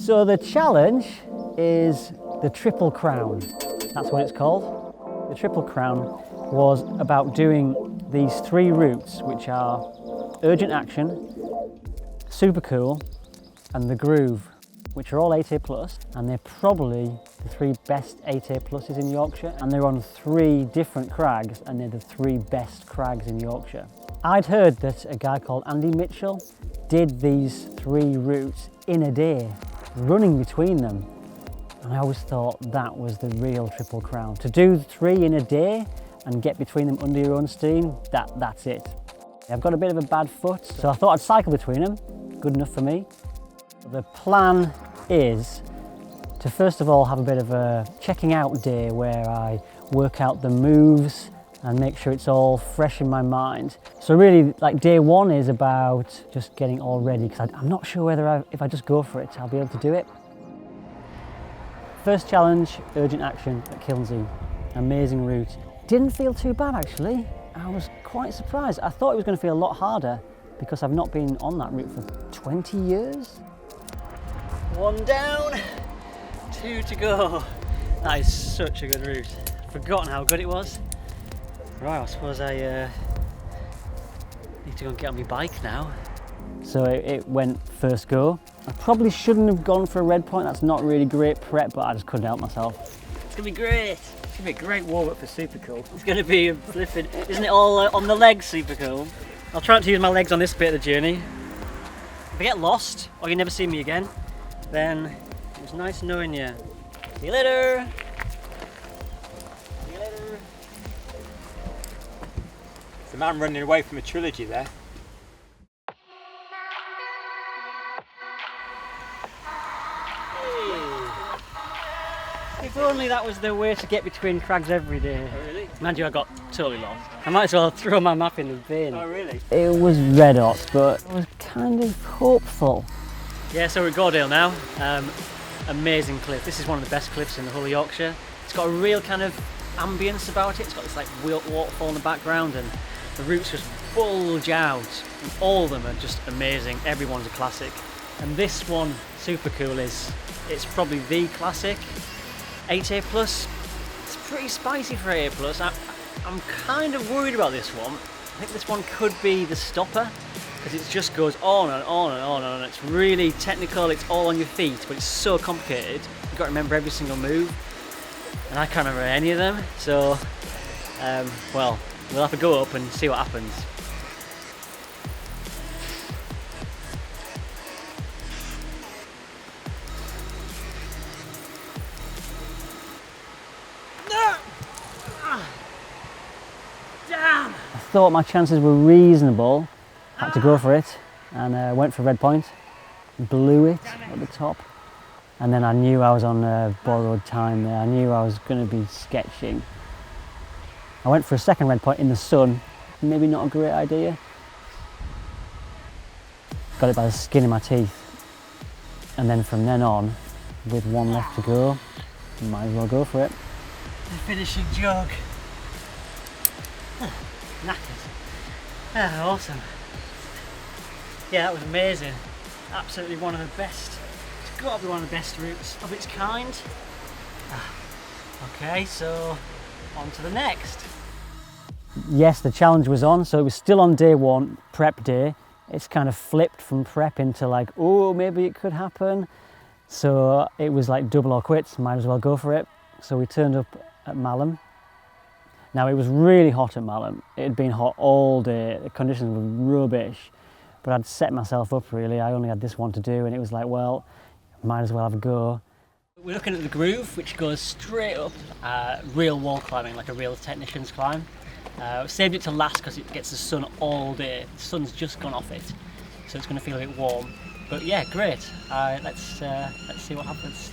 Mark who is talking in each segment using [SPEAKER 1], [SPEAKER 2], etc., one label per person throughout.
[SPEAKER 1] So the challenge is the Triple Crown. That's what it's called. The Triple Crown was about doing these 3 routes, which are Urgent Action, Supercool and the Groove, which are all 8a+, and they're probably the 3 best 8a+s in Yorkshire, and they're on 3 different crags, and they're the 3 best crags in Yorkshire. I'd heard that a guy called Andy Mitchell did these 3 routes in a day, running between them, and I always thought that was the real Triple Crown. To do 3 in a day and get between them under your own steam, that's it. I've got a bit of a bad foot, so I thought I'd cycle between them. Good enough for me. The plan is to first of all have a bit of a checking out day where I work out the moves and make sure it's all fresh in my mind. So really, like, day 1 is about just getting all ready, because I'm not sure whether if I just go for it, I'll be able to do it. First challenge, Urgent Action at Kilnsey. Amazing route. Didn't feel too bad actually. I was quite surprised. I thought it was going to feel a lot harder because I've not been on that route for 20 years. 1 down, 2 to go. That is such a good route. I've forgotten how good it was. Right, I suppose I need to go and get on my bike now. So it went first go. I probably shouldn't have gone for a red point. That's not really great prep, but I just couldn't help myself. It's gonna be great. It's gonna be a great warm up for Supercool. It's gonna be flipping, isn't it all on the legs, Supercool? I'll try not to use my legs on this bit of the journey. If I get lost, or you never see me again, then it was nice knowing you. See you later. See you later.
[SPEAKER 2] It's a man running away from a trilogy there.
[SPEAKER 1] If only that was the way to get between crags every day.
[SPEAKER 2] Oh really?
[SPEAKER 1] Mind you, I got totally lost. I might as well throw my map in the bin.
[SPEAKER 2] Oh really?
[SPEAKER 1] It was red hot, but I was kind of hopeful. Yeah, so we're at Goredale now. Amazing cliff. This is one of the best cliffs in the whole of Yorkshire. It's got a real kind of ambience about it. It's got this like waterfall in the background, and the roots just bulge out. And all of them are just amazing. Everyone's a classic. And this one, Supercool, it's probably the classic. 8a+, it's pretty spicy for 8a+. I'm kind of worried about this one. I think this one could be the stopper, because it just goes on and on and on and on. It's really technical, it's all on your feet, but it's so complicated. You've got to remember every single move, and I can't remember any of them. So, well, we'll have to go up and see what happens. Damn! I thought my chances were reasonable. Had to go for it, and went for red point. Blew it at the top, and then I knew I was on borrowed time there. I knew I was going to be sketching. I went for a second red point in the sun. Maybe not a great idea. Got it by the skin of my teeth, and then from then on, with 1 left to go, might as well go for it. The finishing jog. Knackered. Ah, awesome. Yeah, that was amazing. Absolutely one of the best. It's got to be one of the best routes of its kind. Okay, so on to the next. Yes, the challenge was on, so it was still on day 1, prep day. It's kind of flipped from prep into like, oh, maybe it could happen. So it was like double or quits, might as well go for it. So we turned up at Malham. Now it was really hot at Malham. It had been hot all day, the conditions were rubbish, but I'd set myself up really. I only had this one to do, and it was like, well, might as well have a go. We're looking at the Groove, which goes straight up, real wall climbing, like a real technician's climb. Saved it to last because it gets the sun all day. The sun's just gone off it, so it's going to feel a bit warm. But yeah, great. Let's see what happens.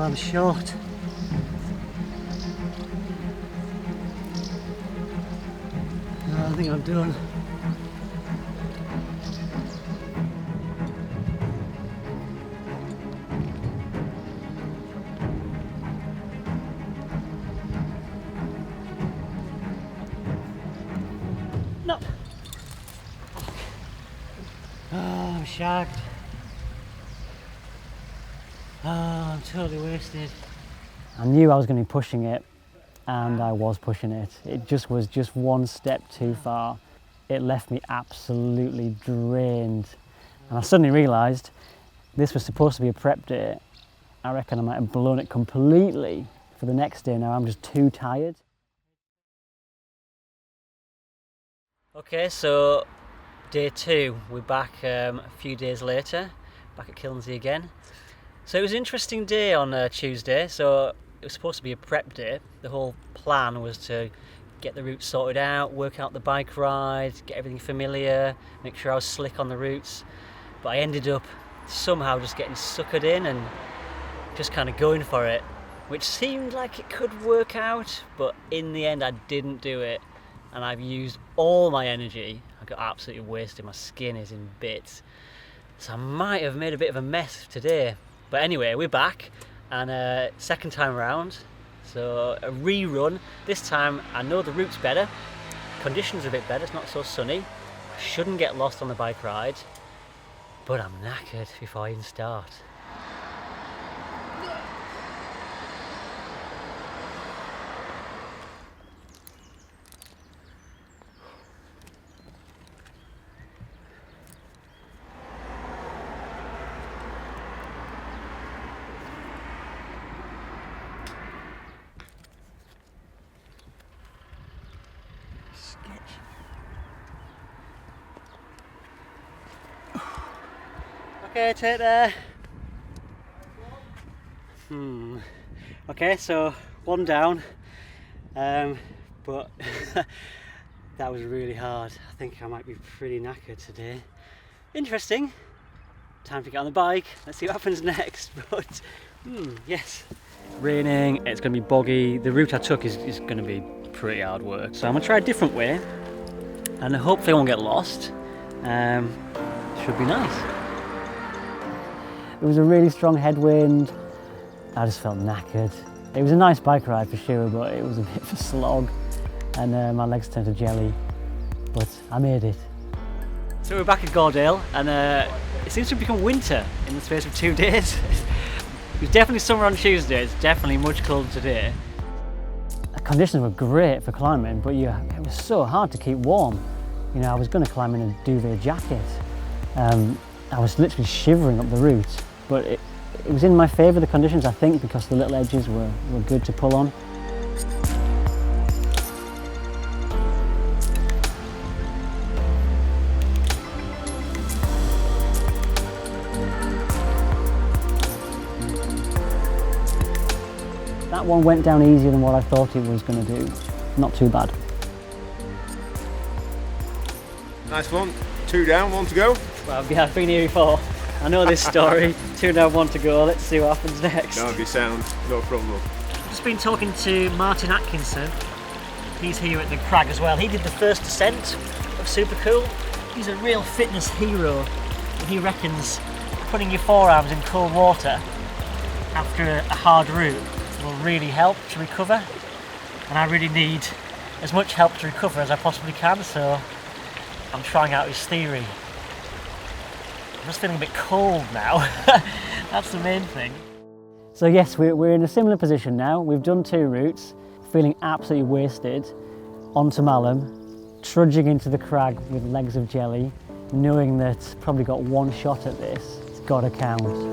[SPEAKER 1] I'm short. Oh, I think I'm done. No. Oh, I'm shagged. Oh, I'm totally wasted. I knew I was going to be pushing it, and I was pushing it. It just was just one step too far. It left me absolutely drained. And I suddenly realised this was supposed to be a prep day. I reckon I might have blown it completely for the next day. Now I'm just too tired. Okay, so day 2, we're back a few days later, back at Kilnsey again. So it was an interesting day on Tuesday. So it was supposed to be a prep day. The whole plan was to get the route sorted out, work out the bike ride, get everything familiar, make sure I was slick on the routes. But I ended up somehow just getting suckered in and just kind of going for it, which seemed like it could work out, but in the end I didn't do it, and I've used all my energy. I got absolutely wasted, my skin is in bits. So I might have made a bit of a mess today. But anyway, we're back, and second time around, so a rerun. This time I know the route's better, conditions are a bit better, it's not so sunny. I shouldn't get lost on the bike ride, but I'm knackered before I even start. Okay, take there. Okay, so one down, but that was really hard. I think I might be pretty knackered today. Interesting. Time to get on the bike. Let's see what happens next. But yes, raining. It's going to be boggy. The route I took is going to be pretty hard work. So I'm going to try a different way, and hopefully I won't get lost. Should be nice. It was a really strong headwind. I just felt knackered. It was a nice bike ride for sure, but it was a bit of a slog, and my legs turned to jelly, but I made it. So we're back at Goredale, and it seems to have become winter in the space of 2 days. It was definitely summer on Tuesday, it's definitely much colder today. The conditions were great for climbing, but it was so hard to keep warm. You know, I was going to climb in a duvet jacket. I was literally shivering up the route. But it was in my favour, the conditions, I think, because the little edges were good to pull on. That one went down easier than what I thought it was going to do. Not too bad.
[SPEAKER 3] Nice one. 2 down, 1 to go.
[SPEAKER 1] Well, yeah, I've been here before. I know this story. 2 down, 1 to go. Let's see what happens next.
[SPEAKER 3] No, it'll be sound. No problem.
[SPEAKER 1] Just been talking to Martin Atkinson. He's here at the crag as well. He did the first descent of Supercool. He's a real fitness hero. And he reckons putting your forearms in cold water after a hard route will really help to recover. And I really need as much help to recover as I possibly can, so I'm trying out his theory. I'm just feeling a bit cold now. That's the main thing. So yes, we're in a similar position now. We've done 2 routes, feeling absolutely wasted, onto Malham, trudging into the crag with legs of jelly, knowing that probably got 1 shot at this. It's got to count.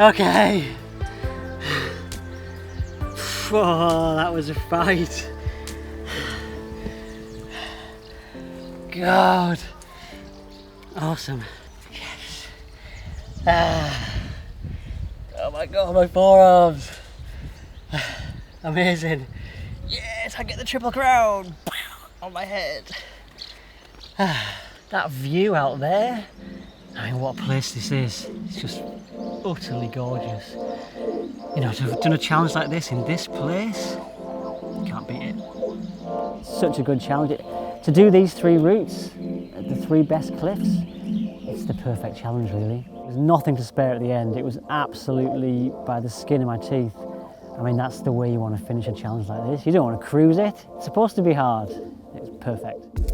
[SPEAKER 1] Okay. Oh, that was a fight. God. Awesome. Yes. Oh my God, my forearms. Amazing. Yes, I get the Triple Crown on my head. That view out there. I mean, what a place this is. It's just utterly gorgeous. You know, to have done a challenge like this in this place, you can't beat it. Such a good challenge. To do these 3 routes, the 3 best cliffs, it's the perfect challenge really. There's nothing to spare at the end. It was absolutely by the skin of my teeth. I mean, that's the way you want to finish a challenge like this. You don't want to cruise it. It's supposed to be hard. It's perfect.